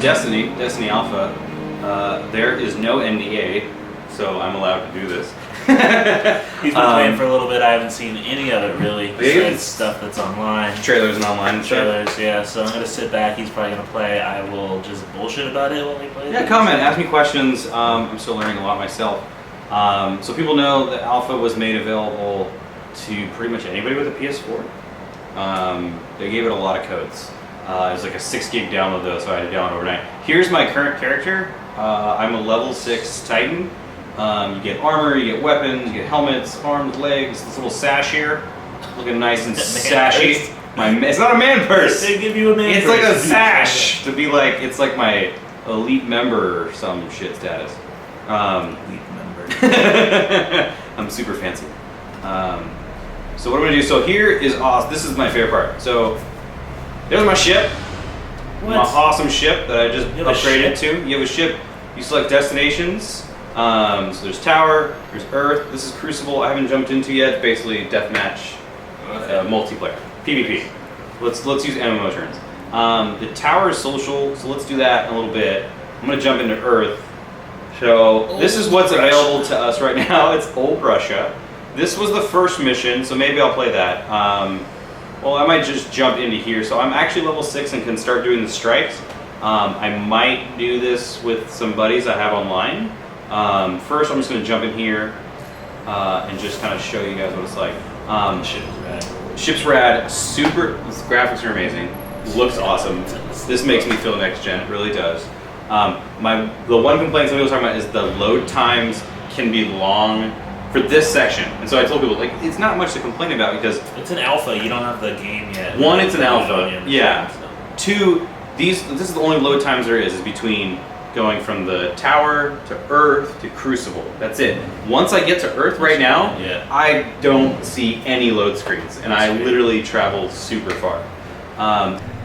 Destiny Alpha. There is no NDA, so I'm allowed to do this. He's been playing for a little bit. I haven't seen any of it really. Besides stuff that's online. Trailers and online. Trailers, yeah. So I'm gonna sit back. He's probably gonna play. I will just bullshit about it while he plays. Yeah, comment, ask me questions. I'm still learning a lot myself. So people know that Alpha was made available to pretty much anybody with a PS4. They gave it a lot of codes. It was like a 6 gig download though, so I had to download overnight. Here's my current character. I'm a level 6 Titan. You get armor, you get weapons, you get helmets, arms, legs, this little sash here. Looking nice and sashy. It's not a man purse. They give you a man It's purse. like a sash to be like, it's like my elite member or some shit status. Elite member. I'm super fancy. So what I'm gonna do, so here is awesome, this is my favorite part. So there's my ship. What? My awesome ship that I just upgraded to. You have a ship, you select destinations. So there's Tower, there's Earth, this is Crucible, I haven't jumped into yet, basically deathmatch, multiplayer, PvP. Let's use MMO terms. The Tower is social, so let's do that in a little bit. I'm gonna jump into Earth. So this is what's available to us right now, it's Old Russia. This was the first mission, so maybe I'll play that. Well, I might just jump into here. So I'm actually level 6 and can start doing the strikes. I might do this with some buddies I have online. First, I'm just going to jump in here and just kind of show you guys what it's like. Ship's rad, super, the graphics are amazing, looks awesome. This makes me feel next gen, it really does. The one complaint somebody was talking about is the load times can be long for this section. And so I told people, like, it's not much to complain about because it's an alpha, you don't have the game yet. One, it's an alpha, yeah. Two, this is the only load times there is between going from the Tower to Earth to Crucible. That's it. Once I get to Earth right now, I don't see any load screens, and I literally travel super far.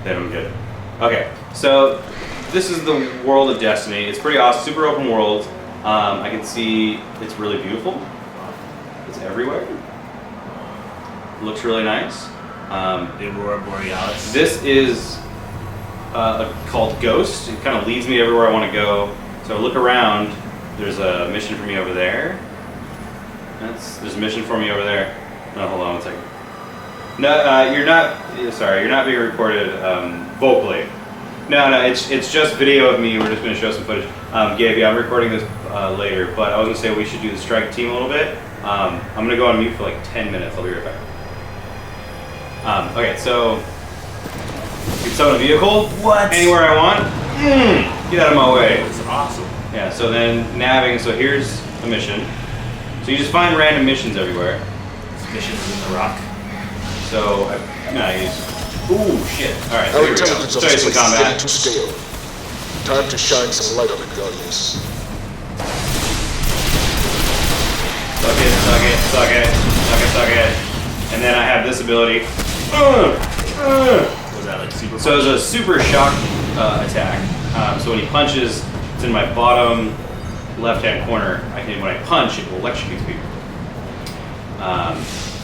Then I'm good. Okay, so this is the world of Destiny. It's pretty awesome, super open world. I can see it's really beautiful. It's everywhere. Looks really nice. The Aurora Borealis. This is called Ghost. It kind of leads me everywhere I want to go. So I look around. There's a mission for me over there. There's a mission for me over there. No, hold on one second. No, you're not. Sorry, you're not being recorded vocally. No, it's just video of me. We're just going to show some footage. Gabe, I'm recording this later, but I was going to say we should do the strike team a little bit. I'm going to go on mute for like 10 minutes. I'll be right back. Okay, so you can summon a vehicle. What? Anywhere I want. Get out of my way. That's awesome. Yeah, so then nabbing. So here's a mission. So you just find random missions everywhere. This mission's in the rock. So I use. Ooh, shit. Alright, so Our here we go. intelligence Show you some officer is combat. ready to scale. Time to shine some light on the Guardians. Suck it. And then I have this ability. Was that like super? So it's a super shock attack. So when he punches, it's in my bottom left-hand corner. When I punch, it will electrocute people.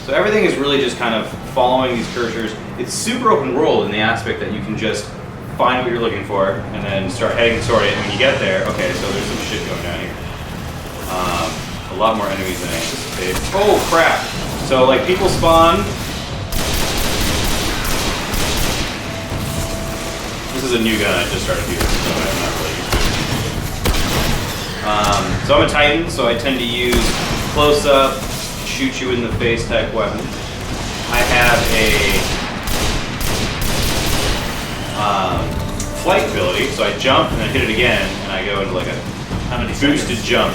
So everything is really just kind of following these cursors. It's super open world in the aspect that you can just find what you're looking for and then start heading toward it. And when you get there, okay, so there's some shit going down here. A lot more enemies than I anticipated. Oh crap! So like people spawn. This is a new gun I just started using, so I'm not really used to it. So I'm a Titan, so I tend to use close-up, shoot you in the face type weapon. I have a flight ability, so I jump and then hit it again, and I go into like a boosted jump.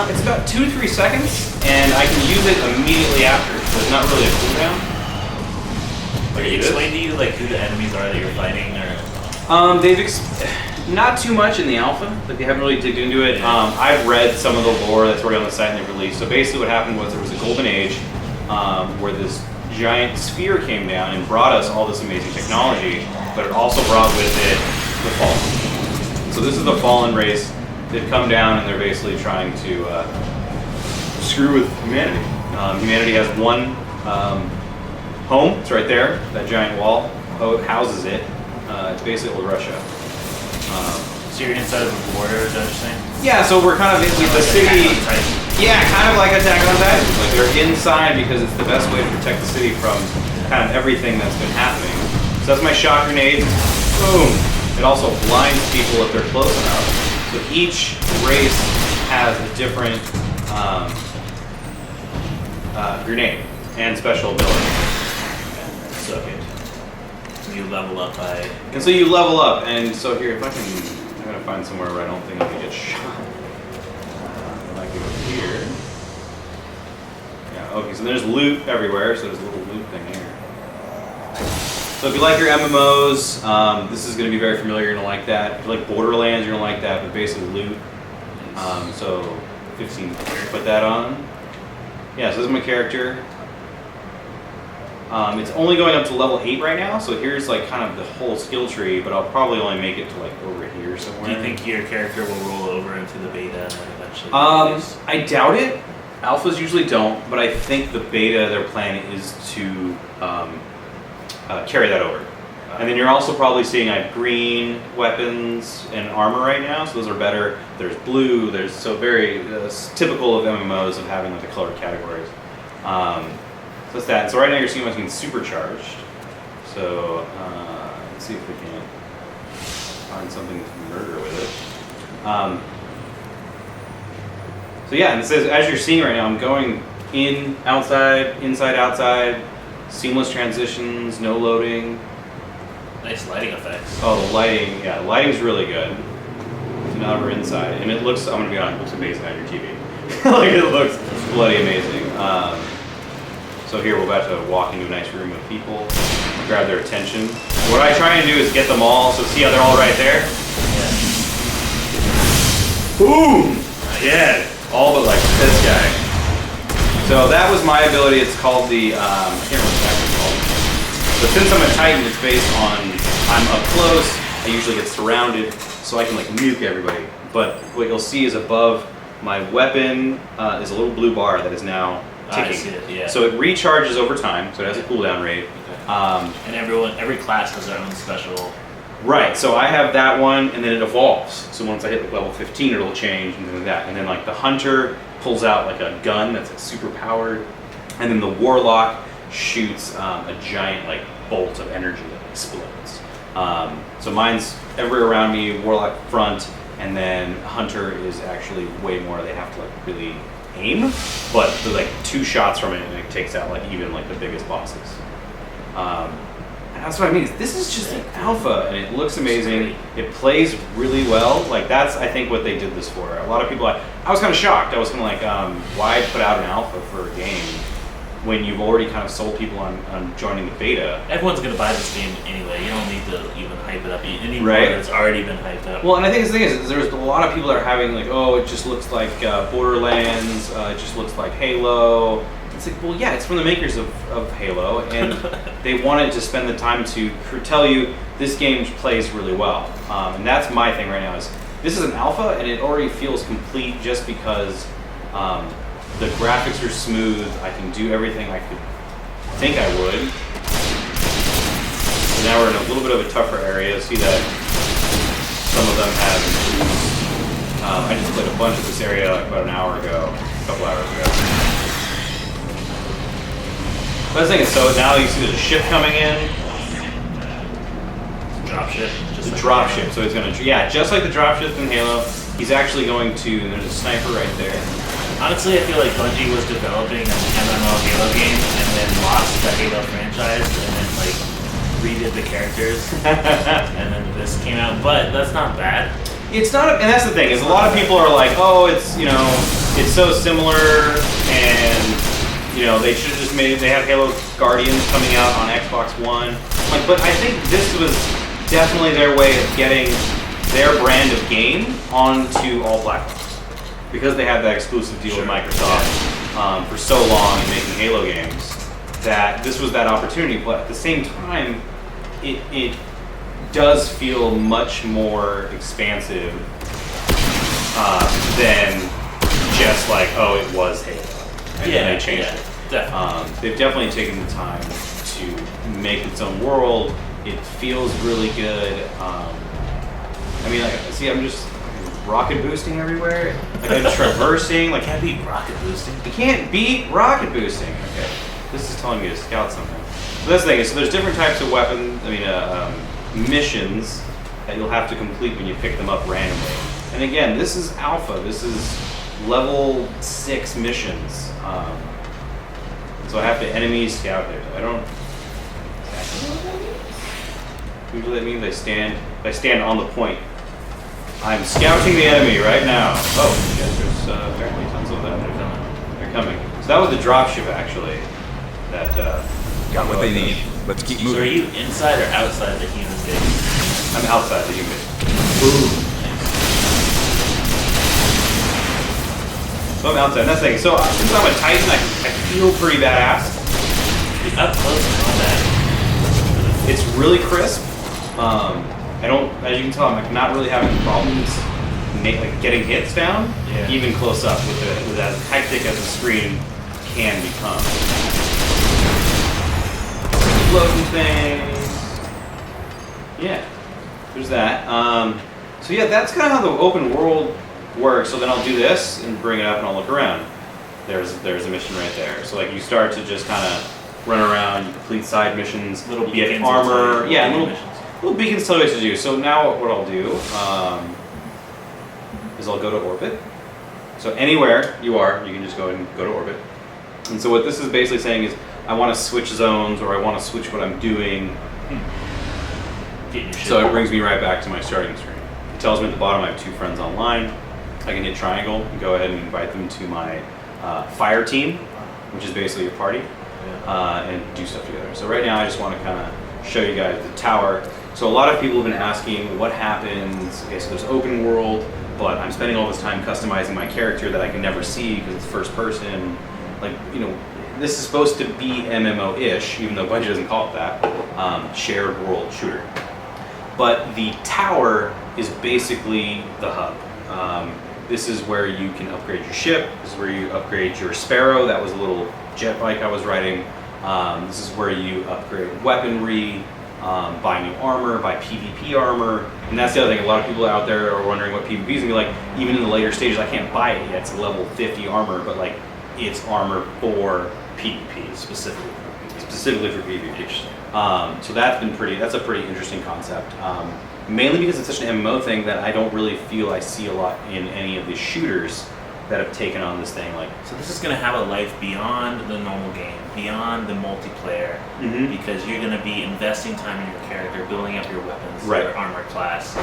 It's about 2 to 3 seconds, and I can use it immediately after, so it's not really a cooldown. Did they explain to you like who the enemies are that you're fighting, or? Not too much in the alpha, like they haven't really digged into it. I've read some of the lore that's already on the site and they've released. So basically what happened was there was a golden age where this giant sphere came down and brought us all this amazing technology, but it also brought with it the Fallen. So this is the Fallen race. They've come down and they're basically trying to screw with humanity. Humanity has one home, it's right there, that giant wall houses it. It's basically old Russia. So you're inside of the border, is that what you're saying? Yeah, so we're kind of in the city. Yeah, kind of like Attack on Titan. Like they're inside because it's the best way to protect the city from kind of everything that's been happening. So that's my shock grenade. Boom. It also blinds people if they're close enough. So each race has a different grenade and special ability. So you level up by... And so you level up, and so here, if I can... I'm gonna find somewhere where I don't think I can get shot. Like over here. Yeah, okay, so there's loot everywhere, so there's a little loot thing here. So if you like your MMOs, this is gonna be very familiar, you're gonna like that. If you like Borderlands, you're gonna like that, but basically loot. So 15, put that on. Yeah, so this is my character. It's only going up to level 8 right now, so here's like kind of the whole skill tree, but I'll probably only make it to like over here somewhere. Do you think your character will roll over into the beta and then eventually? I doubt it. Alphas usually don't, but I think the beta, their plan is to carry that over. And then you're also probably seeing I have green weapons and armor right now, so those are better. There's blue, there's so very typical of MMOs of having like the color categories. So that's that. So right now you're seeing my screen supercharged. So let's see if we can find something to murder with it. So yeah, and it says, as you're seeing right now, I'm going in, outside, inside, outside, seamless transitions, no loading. Nice lighting effects. Oh, the lighting, yeah, the lighting's really good. So now we're inside, and it looks, I'm gonna be honest, it looks amazing on your TV. Like it looks bloody amazing. So here we're about to walk into a nice room of people, grab their attention. What I try and do is get them all, so see how they're all right there? Yeah. Boom! Yeah, all but like this guy. So that was my ability, it's called the, I can't remember what it's called. But since I'm a Titan, it's based on, I'm up close, I usually get surrounded, so I can like nuke everybody. But what you'll see is above my weapon is a little blue bar that is now ticking. I see it, yeah. So it recharges over time, so it has a cooldown rate. And every class has their own special... Right, so I have that one, and then it evolves. So once I hit like level 15, it'll change, and then that. And then like the Hunter pulls out like a gun that's like super powered, and then the Warlock shoots a giant like bolt of energy that explodes. So mine's everywhere around me, Warlock front, and then Hunter is actually way more, they have to like really aim, but they're like 2 shots from it and it takes out like even like the biggest bosses. And that's what I mean, this is just an alpha and it looks amazing, it plays really well, like that's I think what they did this for. A lot of people, I was kind of shocked, I was kind of like, why put out an alpha for a game when you've already kind of sold people on joining the beta? Everyone's going to buy this game anyway. You don't need to even hype it up anymore. Right. It's already been hyped up. Well, and I think the thing is there's a lot of people that are having like, oh, it just looks like Borderlands, it just looks like Halo. It's like, well, yeah, it's from the makers of Halo, and they wanted to spend the time to tell you this game plays really well. And that's my thing right now is this is an alpha, and it already feels complete just because the graphics are smooth. I can do everything I could think I would. So now we're in a little bit of a tougher area. See that some of them have improved. I just played a bunch of this area like about an hour ago, a couple hours ago. But I was thinking, so now you see there's a ship coming in. Dropship. Just a dropship. So he's going to, yeah, just like the dropship in Halo, he's actually going to, there's a sniper right there. Honestly, I feel like Bungie was developing an MMO Halo game and then lost the Halo franchise and then like redid the characters and then this came out, but that's not bad. It's not, and that's the thing, is a lot of people are like, oh, it's, you know, it's so similar and, you know, they should have just made it, they have Halo Guardians coming out on Xbox One. Like, but I think this was definitely their way of getting their brand of game onto all platforms. Because they had that exclusive deal with Microsoft for so long in making Halo games, that this was that opportunity. But at the same time, it does feel much more expansive than just like, oh, it was Halo. And then they changed it. Definitely. They've definitely taken the time to make its own world. It feels really good. I mean, like, see, I'm just rocket boosting everywhere. Like, I'm traversing. Like, Can't beat rocket boosting. you can't beat rocket boosting. Okay, this is telling me to scout something. So that's the thing. So there's different types of weapons. I mean, missions that you'll have to complete when you pick them up randomly. And again, this is alpha. This is level 6 missions. So I have to enemy scout there. I don't exactly know what that means. Usually that means I stand on the point. I'm scouting the enemy right now. Oh, yes, there's apparently tons of them. They're coming. So that was the dropship actually. That Got what they need. Let's keep So moving. are you inside or outside the human base? I'm outside the human. So I'm outside. That's the thing. So since I'm a Titan, I feel pretty badass. Up close combat. It's really crisp. I don't, as you can tell, I'm like not really having problems like getting hits down, Yeah. even close up with as hectic as the screen can become. Loading things. Yeah, there's that. So yeah, that's kind of how the open world works. So then I'll do this and bring it up and I'll look around. There's a mission right there. So like you start to just kind of run around, you complete side missions, Little you get beacons armor, and yeah, little little missions. little beacons tell you what to do. So now what I'll do is I'll go to orbit. So anywhere you are, you can just go and go to orbit. And so what this is basically saying is I want to switch zones or I want to switch what I'm doing. Get your shit. So it brings me right back to my starting screen. It tells me at the bottom I have 2 friends online. I can hit triangle and go ahead and invite them to my fire team, which is basically your party, and do stuff together. So right now I just want to kind of show you guys the tower. So a lot of people have been asking what happens. Okay, so there's open world, but I'm spending all this time customizing my character that I can never see because it's first person. Like, you know, this is supposed to be MMO-ish, even though Bungie doesn't call it that, shared world shooter. But the tower is basically the hub. This is where you can upgrade your ship. This is where you upgrade your Sparrow. That was a little jet bike I was riding. This is where you upgrade weaponry, buy new armor, buy PvP armor. And that's the other thing. A lot of people out there are wondering what PvP is going to be like. Even in the later stages, I can't buy it yet. It's a level 50 armor, but like it's armor for PvP, specifically for PvP. So that's a pretty interesting concept. Mainly because it's such an MMO thing that I don't really feel I see a lot in any of the shooters that have taken on this thing. Like, So this is going to have a life beyond the normal game, beyond the multiplayer, because you're going to be investing time in your character, building up your weapons, Right. your armor class,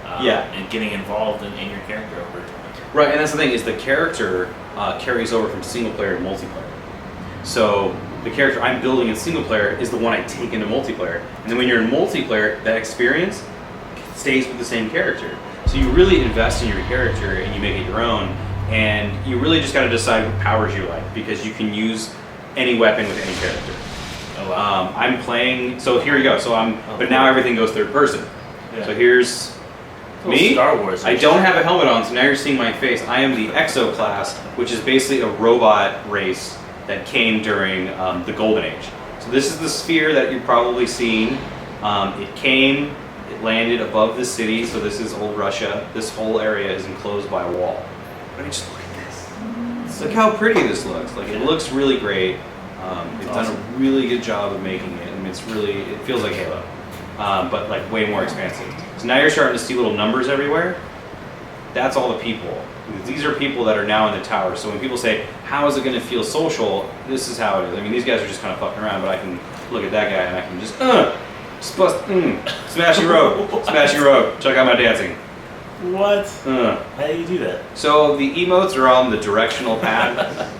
and getting involved in your character over time. right, and that's the thing is the character carries over from single player to multiplayer. So the character I'm building in single player is the one I take into multiplayer, and then when you're in multiplayer, that experience stays with the same character. So you really invest in your character and you make it your own, and you really just got to decide what powers you like because you can use any weapon with any character. Oh, wow. I'm playing. So here you go. So but now everything goes third person. Yeah. So here's It's a little me. Star Wars. I don't have a helmet on, so now you're seeing my face. I am the Exo class, which is basically a robot race that came during the Golden Age. So this is the sphere that you've probably seen. It came. It landed above the city, so this is old Russia. This whole area is enclosed by a wall. But just look at this. Look how pretty this looks. Like, it looks really great. They've done a really good job of making it, and it feels like Halo, but like way more expansive. So now you're starting to see little numbers everywhere. That's all the people. These are people that are now in the tower. So when people say, how is it going to feel social? This is how it is. I mean, these guys are just kind of fucking around, but I can look at that guy and I can just, smash your rogue. Check out my dancing. What? How do you do that? So the emotes are on the directional pad.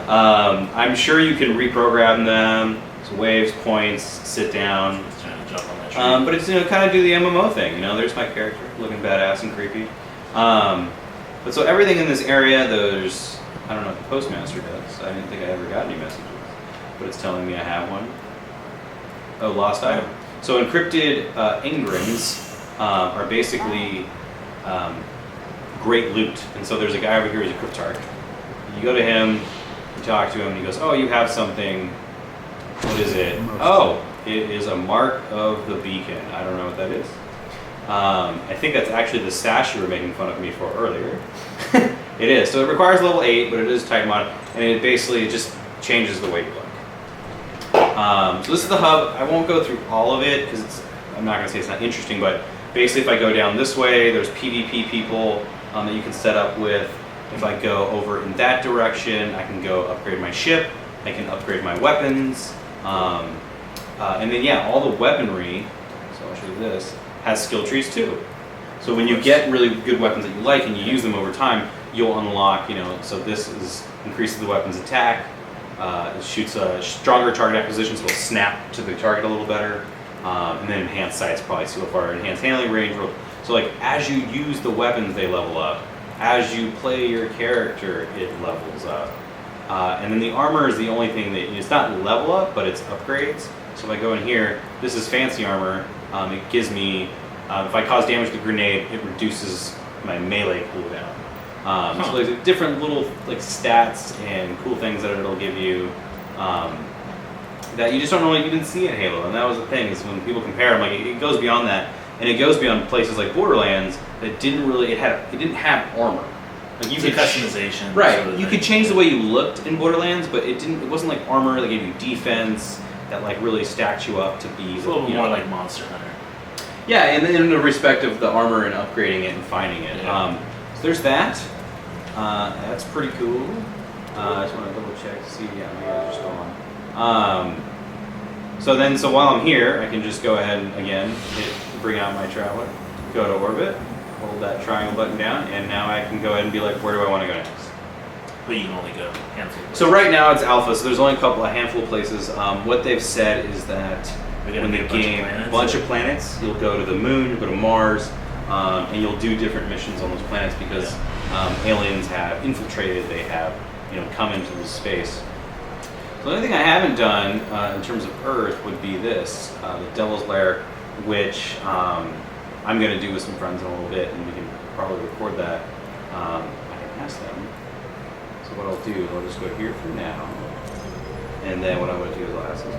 I'm sure you can reprogram them. So waves, points, sit down. Just trying to jump on that tree. But it's kind of do the MMO thing. There's my character looking badass and creepy. But so everything in this area, there's, I don't know what the postmaster does. I didn't think I ever got any messages, but it's telling me I have one. Oh, lost item. So encrypted engrams are basically great loot. And so there's a guy over here who's a cryptarch. You go to him, you talk to him, and he goes, oh, you have something. What is it? Oh, it is a mark of the beacon. I don't know what that is. I think that's actually the sash you were making fun of me for earlier. It is. So it requires level 8, but it is type mod, and it basically just changes the way you look. So this is the hub. I won't go through all of it because I'm not going to say it's not interesting, but basically if I go down this way, there's PvP people that you can set up with. If I go over in that direction, I can go upgrade my ship. I can upgrade my weapons. And then yeah, all the weaponry, so I'll show you this, has skill trees too. So when you get really good weapons that you like and you use them over time, you'll unlock, so this increases the weapon's attack. It shoots a stronger target acquisition, so it'll snap to the target a little better. And then enhanced sights, probably so far, enhanced handling range. So like as you use the weapons, they level up. As you play your character, it levels up. And then the armor is the only thing that, it's not level up, but it's upgrades. So if I go in here, this is fancy armor. It gives me, if I cause damage to the grenade, it reduces my melee cooldown. So there's different little like stats and cool things that it'll give you that you just don't really even see in Halo. And that was the thing, is when people compare them, like it goes beyond that, and it goes beyond places like Borderlands that didn't really, it didn't have armor. Like you could customization, right? Sort of you could change the way you looked in Borderlands, but it wasn't like armor that gave you defense that like really stacked you up to be. It's a little more like Monster Hunter. Yeah, and then in the respect of the armor and upgrading it and finding it. Yeah. So there's that. That's pretty cool. I just want to double check to see. Yeah, my guys are still on. So while I'm here, I can just go ahead and again bring out my traveler, go to orbit, hold that triangle button down, and now I can go ahead and be like, where do I want to go next? But you can only go a handful of places. So right now it's alpha, so there's only a handful of places. What they've said is that when the game, a bunch of planets, you'll go to the moon, you'll go to Mars, and you'll do different missions on those planets because aliens have infiltrated, they have come into this space. So the only thing I haven't done in terms of Earth would be this, the Devil's Lair, which I'm going to do with some friends in a little bit, and we can probably record that. I can ask them. So what I'll do is I'll just go here for now, and then what I'm going to do is I'll ask them.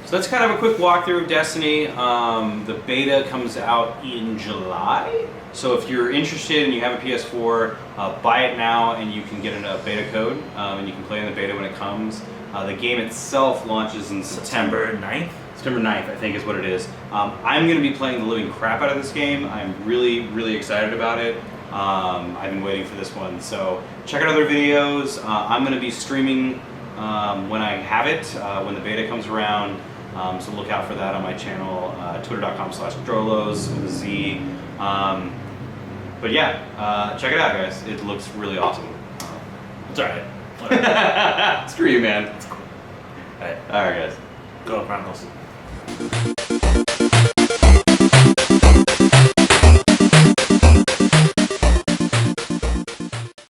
So that's kind of a quick walkthrough of Destiny. The beta comes out in July. So if you're interested and you have a PS4, buy it now and you can get a beta code, and you can play in the beta when it comes. The game itself launches in September 9th? September 9th, I think is what it is. I'm going to be playing the living crap out of this game. I'm really, really excited about it. I've been waiting for this one. So check out other videos. I'm going to be streaming when I have it, when the beta comes around. So look out for that on my channel, twitter.com/Drolos with a Z. But yeah, check it out, guys. It looks really awesome. It's alright. Screw you, man. It's cool. Alright. Alright, guys. Go Chronicles.